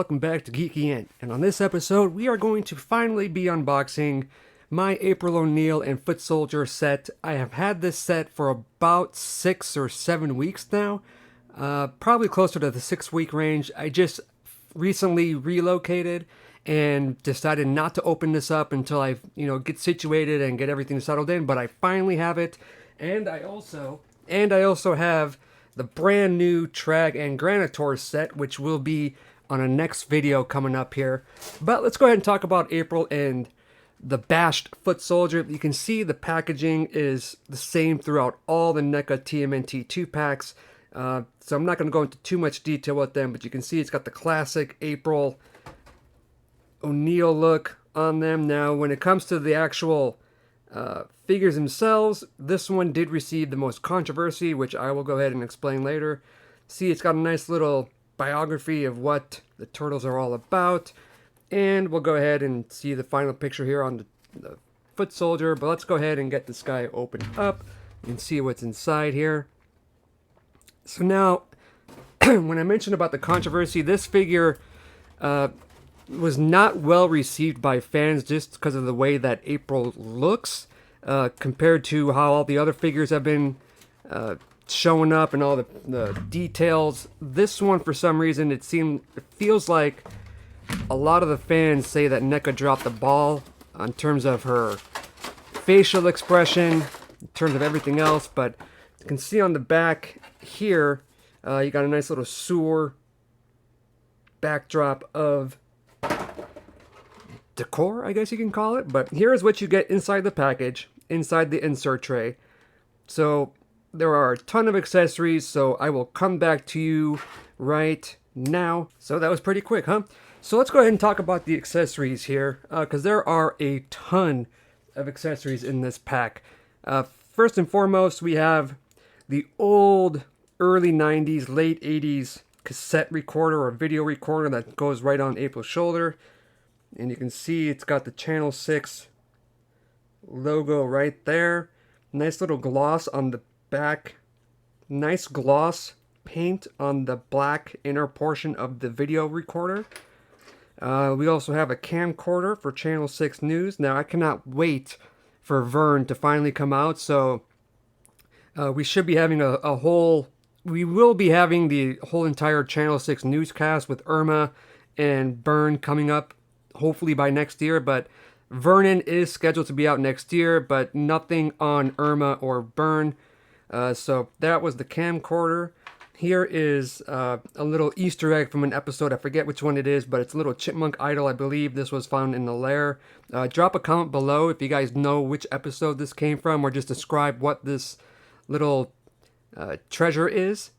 welcome back to Geeky Ent. And on this episode, we are going to finally be unboxing my April O'Neil and Foot Soldier set. I have had this set for about 6 or 7 weeks now, probably closer to the 6-week range. I just recently relocated and decided not to open this up until I, get situated and get everything settled in. But I finally have it, and I also have the brand new Trag and Granitor set, which will be on a next video coming up here. But let's go ahead and talk about April and the bashed Foot Soldier. You can see the packaging is the same throughout all the Neca TMNT 2 packs. So I'm not going to go into too much detail with them, but you can see it's got the classic April O'Neil look on them. Now, when it comes to the actual figures themselves, this one did receive the most controversy, which I will go ahead and explain later. See, it's got a nice little biography of what the Turtles are all about, and we'll go ahead and see the final picture here on the Foot Soldier. But let's go ahead and get this guy opened up and see what's inside here. So now, when I mentioned about the controversy, this figure was not well received by fans just because of the way that April looks compared to how all the other figures have been showing up and all the details. This one, for some reason, it feels like a lot of the fans say that Neca dropped the ball in terms of her facial expression, in terms of everything else. But you can see on the back here, you got a nice little sewer backdrop of decor, I guess you can call it. But here's what you get inside the package, inside the insert tray. So there are a ton of accessories, so I will come back to you right now. So that was pretty quick, huh? So let's go ahead and talk about the accessories here, because there are a ton of accessories in this pack. First and foremost, we have the old early 90s, late 80s cassette recorder or video recorder that goes right on April's shoulder. And you can see it's got the Channel 6 logo right there. Nice little gloss on the back. Nice gloss paint on the black inner portion of the video recorder. We also have a camcorder for Channel 6 News. Now, I cannot wait for Vern to finally come out. So we should be having we will be having the whole entire Channel 6 newscast with Irma and Byrne coming up hopefully by next year. But Vernon is scheduled to be out next year, but nothing on Irma or Byrne. So that was the camcorder. Here is a little Easter egg from an episode. I forget which one it is, but it's a little chipmunk idol. I believe this was found in the lair. Drop a comment below if you guys know which episode this came from, or just describe what this little treasure is.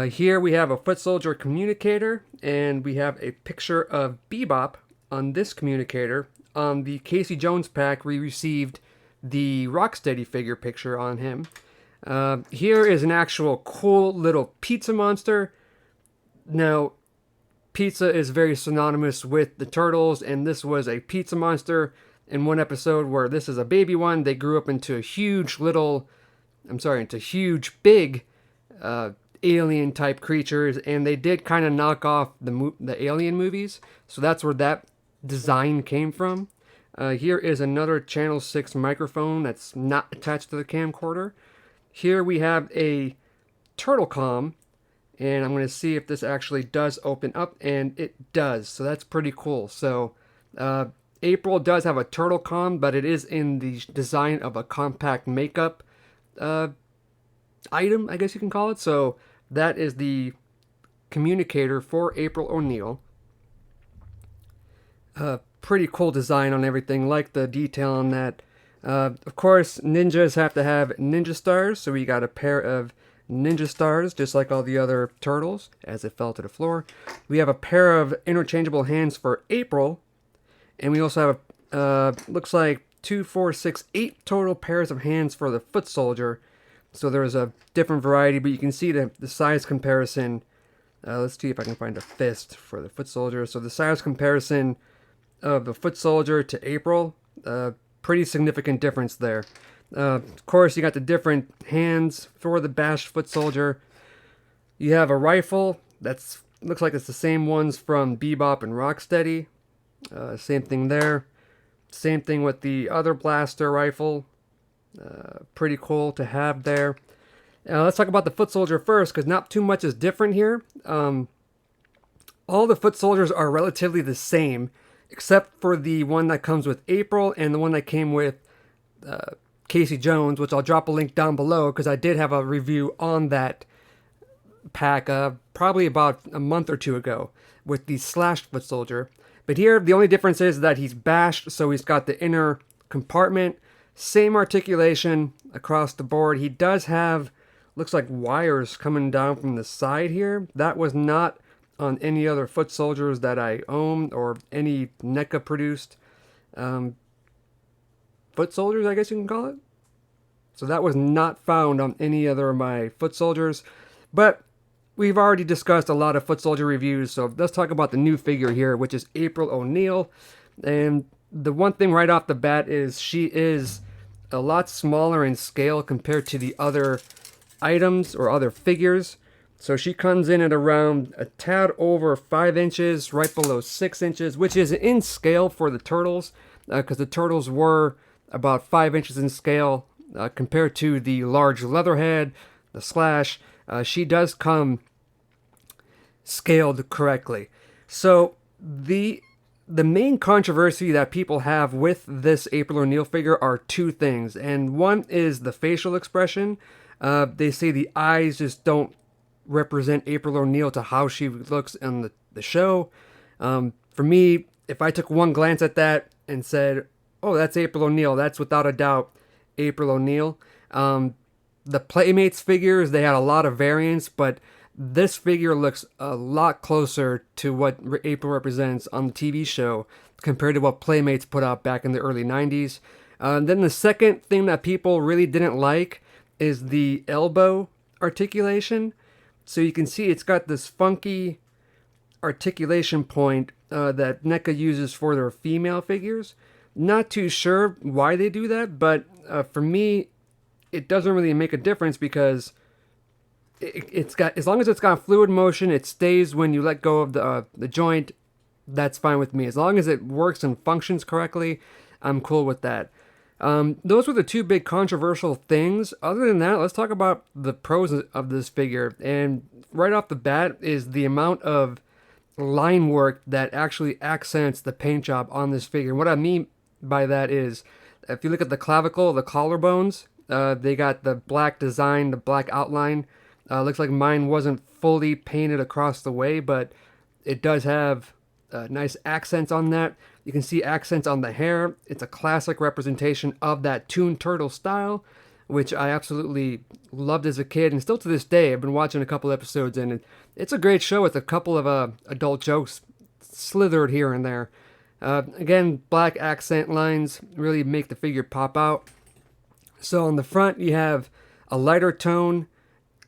Here we have a Foot Soldier communicator, and we have a picture of Bebop on this communicator. On the Casey Jones pack, we received the Rocksteady figure picture on him. Here is an actual cool little pizza monster. Now, pizza is very synonymous with the Turtles, and this was a pizza monster in one episode where this is a baby one. They grew up into big alien type creatures, and they did kind of knock off the Alien movies. So that's where that design came from. Here is another Channel 6 microphone that's not attached to the camcorder. Here we have a turtle comm, and I'm going to see if this actually does open up, and it does. So that's pretty cool. So April does have a turtle comm, but it is in the design of a compact makeup item, I guess you can call it. So that is the communicator for April O'Neil. Pretty cool design on everything, like the detail on that. Of course, ninjas have to have ninja stars, so we got a pair of ninja stars, just like all the other Turtles, as it fell to the floor. We have a pair of interchangeable hands for April, and we also have, looks like 2, 4, 6, 8 total pairs of hands for the Foot Soldier. So there's a different variety, but you can see the size comparison. Let's see if I can find a fist for the Foot Soldier. So the size comparison of the Foot Soldier to April, pretty significant difference there. Of course, you got the different hands for the bashed Foot Soldier. You have a rifle that's Looks like it's the same ones from Bebop and Rocksteady. Same thing there. Same thing with the other blaster rifle. Pretty cool to have there. Let's talk about the foot soldier first, because not too much is different here. All the foot soldiers are relatively the same, except for the one that comes with April and the one that came with Casey Jones, which I'll drop a link down below because I did have a review on that pack probably about a month or two ago with the slashed foot soldier. But here, the only difference is that he's bashed, so he's got the inner compartment. Same articulation across the board. He does have, looks like wires coming down from the side here. That was not on any other foot soldiers that I own or any NECA produced foot soldiers, I guess you can call it. So that was not found on any other of my foot soldiers. But we've already discussed a lot of foot soldier reviews, so let's talk about the new figure here, which is April O'Neil. And the one thing right off the bat is she is a lot smaller in scale compared to the other items or other figures. So she comes in at around a tad over 5 inches, right below 6 inches, which is in scale for the Turtles, because the Turtles were about 5 inches in scale compared to the large Leatherhead, the Slash. She does come scaled correctly. So the main controversy that people have with this April O'Neil figure are two things, and one is the facial expression. They say the eyes just don't represent April O'Neil to how she looks in the show. For me, if I took one glance at that and said, oh, that's April O'Neil, that's without a doubt April O'Neil. The Playmates figures, they had a lot of variants, but this figure looks a lot closer to what April represents on the TV show compared to what Playmates put out back in the early 90s. Then the second thing that people really didn't like is the elbow articulation. So you can see it's got this funky articulation point that NECA uses for their female figures. Not too sure why they do that, but for me, it doesn't really make a difference because it's got, as long as it's got fluid motion, it stays when you let go of the joint. That's fine with me. As long as it works and functions correctly, I'm cool with that. Those were the two big controversial things. Other than that, let's talk about the pros of this figure. And right off the bat is the amount of line work that actually accents the paint job on this figure. And what I mean by that is, if you look at the clavicle, the collarbones, they got the black design, the black outline. Looks like mine wasn't fully painted across the way, but it does have nice accents on that. You can see accents on the hair. It's a classic representation of that Toon Turtle style, which I absolutely loved as a kid, and still to this day. I've been watching a couple episodes, and it's a great show with a couple of adult jokes slithered here and there. Again, black accent lines really make the figure pop out. So on the front, you have a lighter tone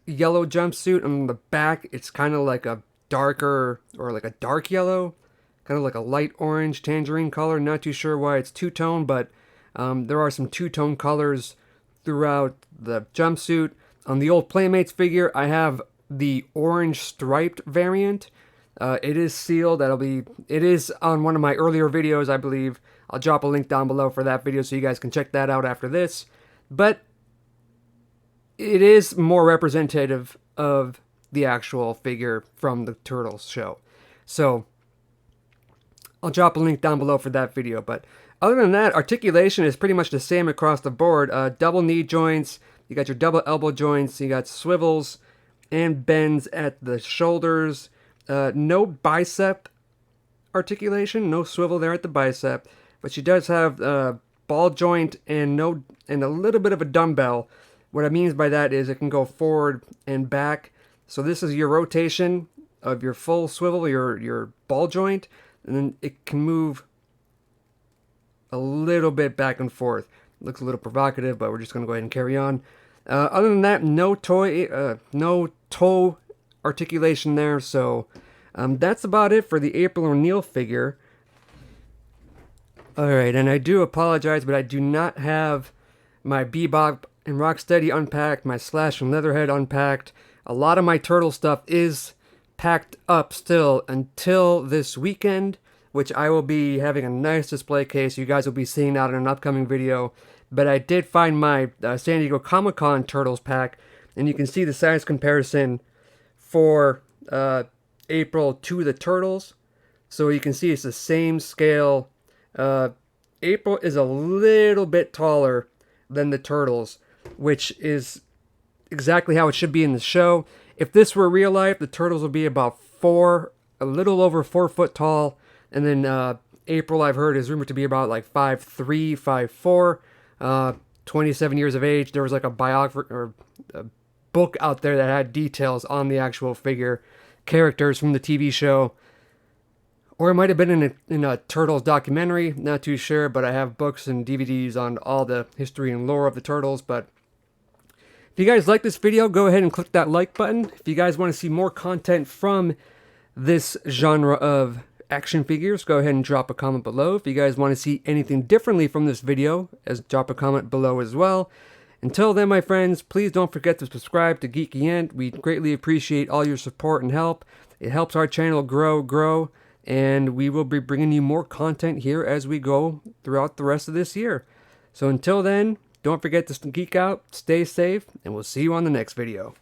yellow jumpsuit. On the back, it's kind of like a darker, or like a dark yellow, kind of like a light orange tangerine color. Not too sure why it's two-tone, but there are some two-tone colors throughout the jumpsuit. On the old Playmates figure, I have the orange striped variant. It is sealed. It is on one of my earlier videos, I believe. I'll drop a link down below for that video so you guys can check that out after this. But it is more representative of the actual figure from the Turtles show. So I'll drop a link down below for that video. But other than that, articulation is pretty much the same across the board. Double knee joints, you got your double elbow joints, you got swivels and bends at the shoulders. No bicep articulation, no swivel there at the bicep, but she does have ball joint and a little bit of a dumbbell. What I mean by that is it can go forward and back. So this is your rotation of your full swivel, your ball joint, and then it can move a little bit back and forth. Looks a little provocative, but we're just going to go ahead and carry on. Other than that, no toe articulation there. So that's about it for the April O'Neil figure. Alright, and I do apologize, but I do not have my Bebop and Rocksteady unpacked, my Slash and Leatherhead unpacked. A lot of my Turtle stuff is packed up still until this weekend, which I will be having a nice display case you guys will be seeing out in an upcoming video. But I did find my San Diego Comic-Con Turtles pack, and you can see the size comparison for April to the Turtles. So you can see it's the same scale. April is a little bit taller than the Turtles, which is exactly how it should be in the show. If this were real life, the Turtles would be about a little over 4 foot tall, and then April, I've heard, is rumored to be about like 5'3", 5'4", 27 years of age. There was like a biography or a book out there that had details on the actual figure, characters from the TV show, or it might have been in a Turtles documentary. Not too sure, but I have books and DVDs on all the history and lore of the Turtles. But if you guys like this video, go ahead and click that like button. If you guys want to see more content from this genre of action figures, go ahead and drop a comment below. If you guys want to see anything differently from this video, drop a comment below as well. Until then, my friends, please don't forget to subscribe to Geeky Ent. We greatly appreciate all your support and help. It helps our channel grow, and we will be bringing you more content here as we go throughout the rest of this year. So until then, don't forget to geek out, stay safe, and we'll see you on the next video.